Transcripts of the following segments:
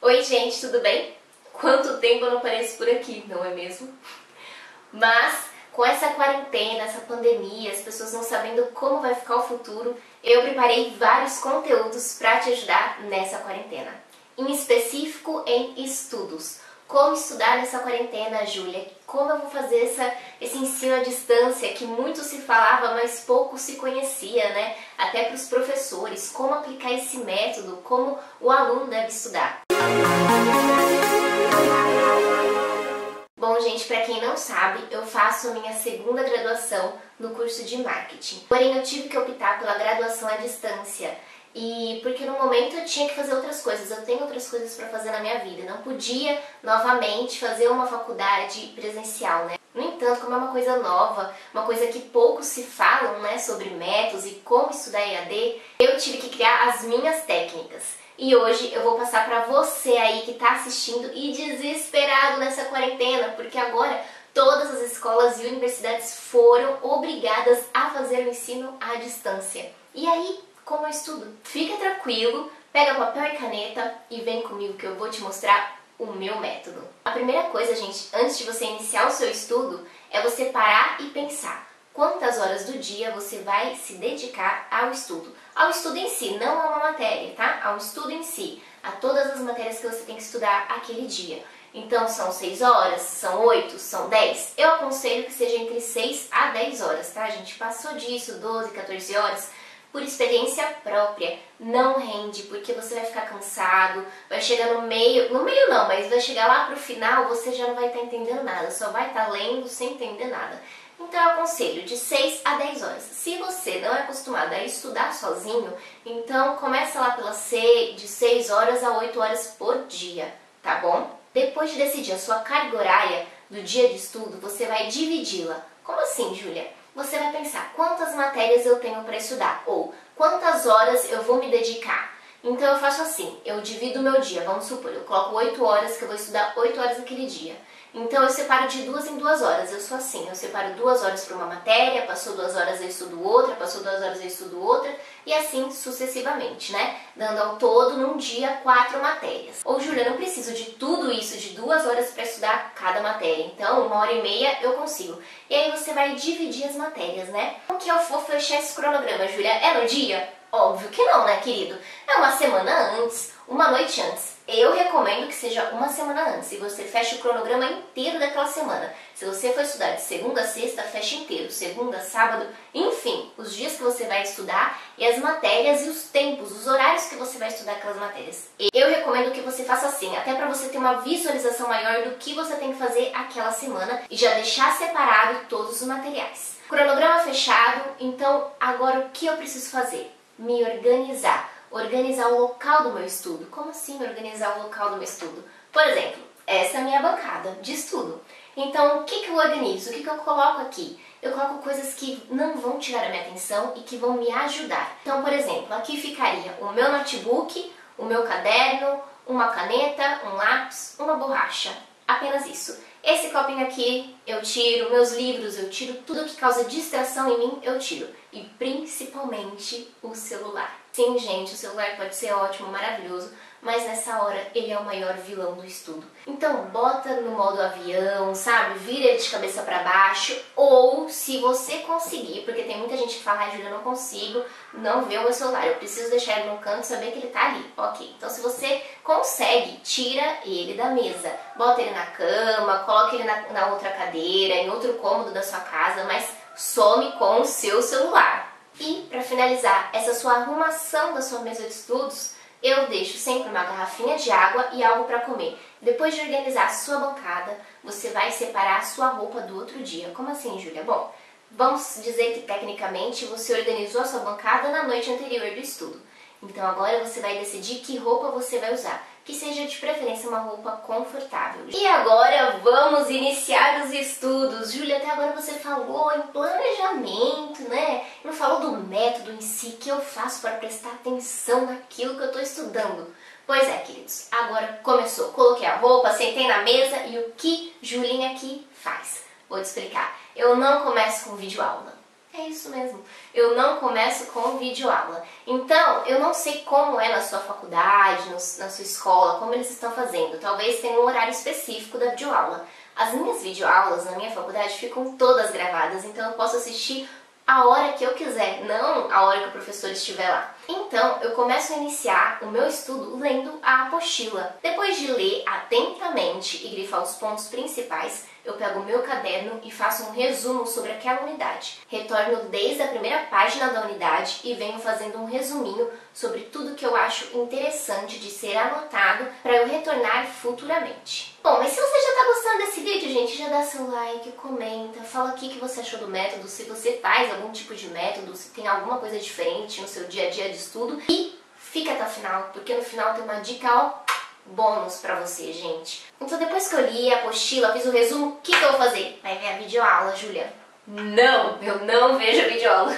Oi gente, tudo bem? Quanto tempo eu não apareço por aqui, não é mesmo? Mas com essa quarentena, essa pandemia, as pessoas não sabendo como vai ficar o futuro, eu preparei vários conteúdos para te ajudar nessa quarentena. Em específico em estudos. Como estudar nessa quarentena, Júlia? Como eu vou fazer esse ensino à distância que muito se falava, mas pouco se conhecia, né? Até para os professores, como aplicar esse método, como o aluno deve estudar. Bom, gente, para quem não sabe, eu faço a minha segunda graduação no curso de marketing. Porém, eu tive que optar pela graduação à distância. E porque no momento eu tinha que fazer outras coisas, eu tenho outras coisas para fazer na minha vida. Não podia novamente fazer uma faculdade presencial, né? No entanto, como é uma coisa nova, uma coisa que poucos se falam, né, sobre métodos e como estudar EAD, eu tive que criar as minhas técnicas. E hoje eu vou passar para você aí que está assistindo e desesperado nessa quarentena, porque agora todas as escolas e universidades foram obrigadas a fazer o ensino à distância. E aí, como eu estudo? Fica tranquilo, pega papel e caneta e vem comigo que eu vou te mostrar o meu método. A primeira coisa, gente, antes de você iniciar o seu estudo, é você parar e pensar quantas horas do dia você vai se dedicar ao estudo. Ao estudo em si, não a uma matéria, tá? Ao estudo em si, a todas as matérias que você tem que estudar aquele dia. Então, são 6 horas, são 8, são 10. Eu aconselho que seja entre 6 a 10 horas, tá? A gente passou disso, 12, 14 horas. Por experiência própria, não rende, porque você vai ficar cansado, vai chegar no meio não, mas vai chegar lá pro final, você já não vai estar entendendo nada, só vai estar lendo sem entender nada. Então eu aconselho de 6 a 10 horas. Se você não é acostumado a estudar sozinho, então começa lá de 6 horas a 8 horas por dia, tá bom? Depois de decidir a sua carga horária do dia de estudo, você vai dividi-la. Como assim, Júlia? Você vai pensar quantas matérias eu tenho para estudar ou quantas horas eu vou me dedicar. Então eu faço assim, eu divido o meu dia, vamos supor, eu coloco 8 horas que eu vou estudar 8 horas naquele dia. Então eu separo de 2 em 2 horas, eu sou assim, eu separo 2 horas para uma matéria, passou 2 horas eu estudo outra, passou 2 horas eu estudo outra e assim sucessivamente, né? Dando ao todo num dia 4 matérias. Ou Júlia, não preciso de tudo isso, de 2 horas para estudar cada matéria, então 1h30 eu consigo. E aí você vai dividir as matérias, né? Como que eu vou fechar esse cronograma, Júlia? É no dia? Óbvio que não, né, querido? É uma semana antes, uma noite antes. Eu recomendo que seja uma semana antes e você feche o cronograma inteiro daquela semana. Se você for estudar de segunda a sexta, feche inteiro. Segunda, sábado, enfim, os dias que você vai estudar e as matérias e os tempos, os horários que você vai estudar aquelas matérias. Eu recomendo que você faça assim, até para você ter uma visualização maior do que você tem que fazer aquela semana e já deixar separado todos os materiais. Cronograma fechado, então agora o que eu preciso fazer? Me organizar. Organizar o local do meu estudo. Como assim organizar o local do meu estudo? Por exemplo, essa é a minha bancada de estudo. Então, o que eu organizo? O que eu coloco aqui? Eu coloco coisas que não vão tirar a minha atenção e que vão me ajudar. Então, por exemplo, aqui ficaria o meu notebook, o meu caderno, uma caneta, um lápis, uma borracha. Apenas isso. Esse copinho aqui eu tiro, meus livros eu tiro, tudo que causa distração em mim eu tiro. E principalmente o celular. Sim, gente, o celular pode ser ótimo, maravilhoso, mas nessa hora ele é o maior vilão do estudo. Então bota no modo avião, sabe? Vira ele de cabeça para baixo, ou se você conseguir, porque tem muita gente que fala, ai, Júlia, eu não consigo não ver o meu celular, eu preciso deixar ele no canto e saber que ele tá ali. Ok, então se você consegue, tira ele da mesa, bota ele na cama, coloca ele na outra cadeira, em outro cômodo da sua casa, mas some com o seu celular. E, para finalizar essa sua arrumação da sua mesa de estudos, eu deixo sempre uma garrafinha de água e algo para comer. Depois de organizar a sua bancada, você vai separar a sua roupa do outro dia. Como assim, Júlia? Bom, vamos dizer que tecnicamente você organizou a sua bancada na noite anterior do estudo. Então agora você vai decidir que roupa você vai usar, que seja de preferência uma roupa confortável. E agora vamos iniciar os estudos. Júlia, até agora você falou em planejamento, né? Não falou do método em si, que eu faço para prestar atenção naquilo que eu estou estudando. Pois é, queridos, agora começou. Coloquei a roupa, sentei na mesa e o que Julinha aqui faz? Vou te explicar. Eu não começo com videoaula. É isso mesmo. Eu não começo com videoaula. Então, eu não sei como é na sua faculdade, na sua escola, como eles estão fazendo. Talvez tenha um horário específico da videoaula. As minhas videoaulas na minha faculdade ficam todas gravadas, então eu posso assistir a hora que eu quiser, não a hora que o professor estiver lá. Então, eu começo a iniciar o meu estudo lendo a apostila. Depois de ler atentamente e grifar os pontos principais, eu pego o meu caderno e faço um resumo sobre aquela unidade. Retorno desde a primeira página da unidade e venho fazendo um resuminho sobre tudo que eu acho interessante de ser anotado para eu retornar futuramente. Bom, mas se você já está gostando desse vídeo, gente, já dá seu like, comenta, fala aqui o que você achou do método, se você faz algum tipo de método, se tem alguma coisa diferente no seu dia a dia de estudo. E fica até o final, porque no final tem uma dica, ó, bônus pra você, gente. Então depois que eu li a apostila, fiz o resumo, o que eu vou fazer? Vai ver a videoaula, Júlia? Não, eu não vejo a videoaula.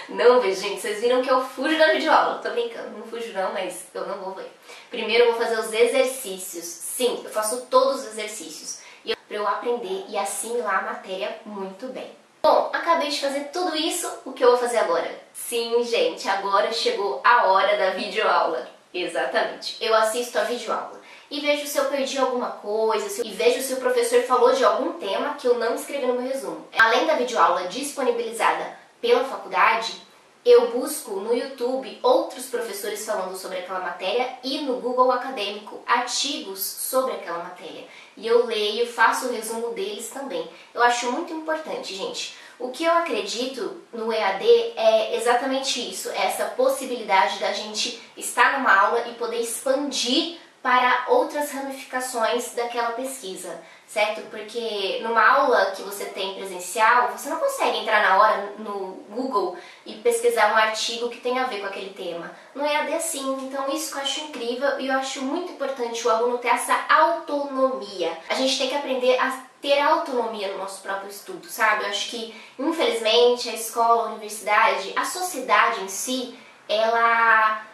Não vejo, gente. Vocês viram que eu fujo da videoaula. Tô brincando, não fujo não, mas eu não vou ver. Primeiro eu vou fazer os exercícios. Sim, eu faço todos os exercícios pra eu aprender e assimilar a matéria muito bem. Bom, acabei de fazer tudo isso, o que eu vou fazer agora? Sim, gente, agora chegou a hora da videoaula. Exatamente. Eu assisto a videoaula e vejo se eu perdi alguma coisa, e vejo se o professor falou de algum tema que eu não escrevi no meu resumo. Além da videoaula disponibilizada pela faculdade, eu busco no YouTube outros professores falando sobre aquela matéria e no Google Acadêmico artigos sobre aquela matéria. E eu leio, faço o resumo deles também. Eu acho muito importante, gente. O que eu acredito no EAD é exatamente isso, essa possibilidade da gente estar numa aula e poder expandir para outras ramificações daquela pesquisa, certo? Porque numa aula que você tem presencial, você não consegue entrar na hora no Google e pesquisar um artigo que tem a ver com aquele tema. No EAD é assim, então isso que eu acho incrível e eu acho muito importante o aluno ter essa autonomia. A gente tem que aprender a ter autonomia no nosso próprio estudo, sabe? Eu acho que, infelizmente, a escola, a universidade, a sociedade em si, ela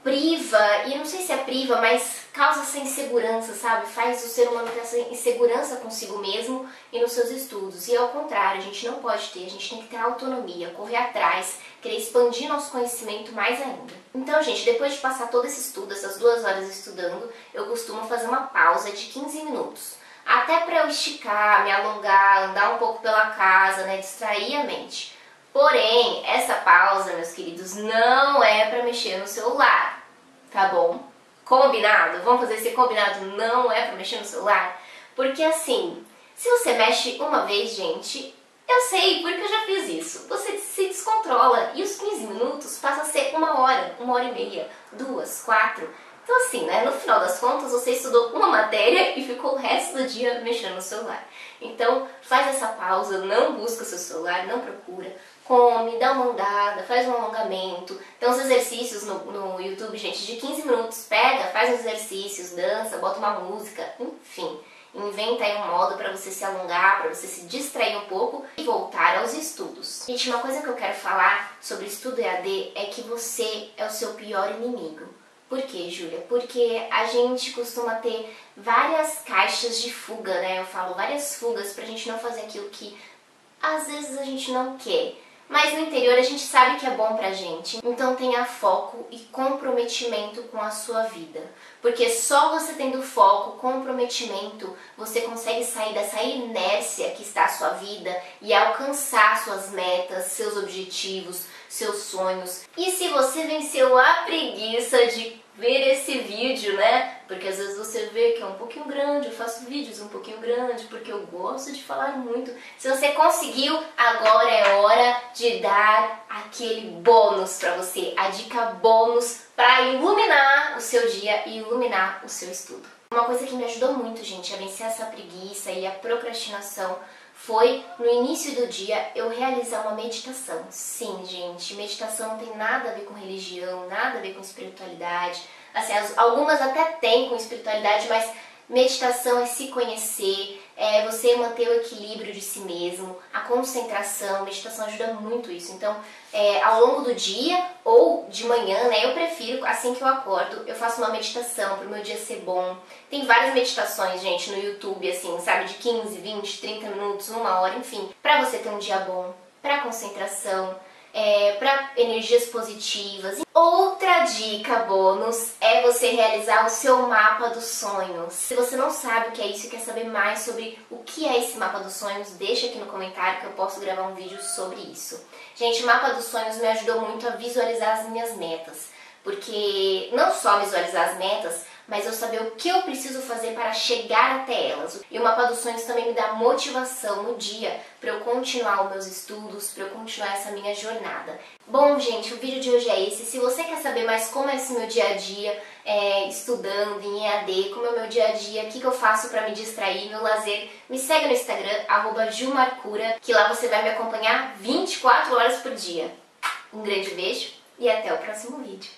priva, e eu não sei se é priva, mas causa essa insegurança, sabe? Faz o ser humano ter essa insegurança consigo mesmo e nos seus estudos. E ao contrário, a gente não pode ter, a gente tem que ter autonomia, correr atrás, querer expandir nosso conhecimento mais ainda. Então, gente, depois de passar todo esse estudo, essas 2 horas estudando, eu costumo fazer uma pausa de 15 minutos. Até para eu esticar, me alongar, andar um pouco pela casa, né, distrair a mente. Porém, essa pausa, meus queridos, não é para mexer no celular, tá bom? Combinado? Vamos fazer esse combinado, não é para mexer no celular? Porque assim, se você mexe uma vez, gente, eu sei, porque eu já fiz isso. Você se descontrola e os 15 minutos passam a ser 1 hora, 1 hora e meia, 2, 4... Então assim, né, no final das contas você estudou uma matéria e ficou o resto do dia mexendo no celular. Então faz essa pausa, não busca o seu celular, não procura, come, dá uma andada, faz um alongamento. Tem uns exercícios no YouTube, gente, de 15 minutos, pega, faz uns exercícios, dança, bota uma música, enfim. Inventa aí um modo para você se alongar, para você se distrair um pouco e voltar aos estudos. Gente, uma coisa que eu quero falar sobre estudo EAD é que você é o seu pior inimigo. Por quê, Júlia? Porque a gente costuma ter várias caixas de fuga, né? Eu falo várias fugas pra gente não fazer aquilo que às vezes a gente não quer. Mas no interior a gente sabe que é bom pra gente. Então tenha foco e comprometimento com a sua vida. Porque só você tendo foco, comprometimento, você consegue sair dessa inércia que está a sua vida e alcançar suas metas, seus objetivos, seus sonhos. E se você venceu a preguiça de ver esse vídeo, né? Porque às vezes você vê que é um pouquinho grande, eu faço vídeos um pouquinho grandes, porque eu gosto de falar muito. Se você conseguiu, agora é hora de dar aquele bônus pra você, a dica bônus para iluminar o seu dia e iluminar o seu estudo. Uma coisa que me ajudou muito, gente, a vencer essa preguiça e a procrastinação foi, no início do dia, eu realizar uma meditação. Sim, gente, meditação não tem nada a ver com religião, nada a ver com espiritualidade. Assim, algumas até têm com espiritualidade, mas meditação é se conhecer, é você manter o equilíbrio de si mesmo, a concentração. Meditação ajuda muito isso. Então, ao longo do dia ou de manhã, né, eu prefiro, assim que eu acordo, eu faço uma meditação para o meu dia ser bom. Tem várias meditações, gente, no YouTube, assim, sabe, de 15, 20, 30 minutos, 1 hora, enfim, para você ter um dia bom. para concentração, para energias positivas. Outra dica bônus é você realizar o seu mapa dos sonhos. Se você não sabe o que é isso e quer saber mais sobre o que é esse mapa dos sonhos, deixa aqui no comentário que eu posso gravar um vídeo sobre isso. Gente, o mapa dos sonhos me ajudou muito a visualizar as minhas metas, porque não só visualizar as metas, mas eu saber o que eu preciso fazer para chegar até elas. E o mapa dos sonhos também me dá motivação no dia para eu continuar os meus estudos, para eu continuar essa minha jornada. Bom, gente, o vídeo de hoje é esse. Se você quer saber mais como é esse meu dia a dia, estudando em EAD, como é o meu dia a dia, o que eu faço para me distrair, meu lazer, me segue no Instagram, @jumarcura, que lá você vai me acompanhar 24 horas por dia. Um grande beijo e até o próximo vídeo.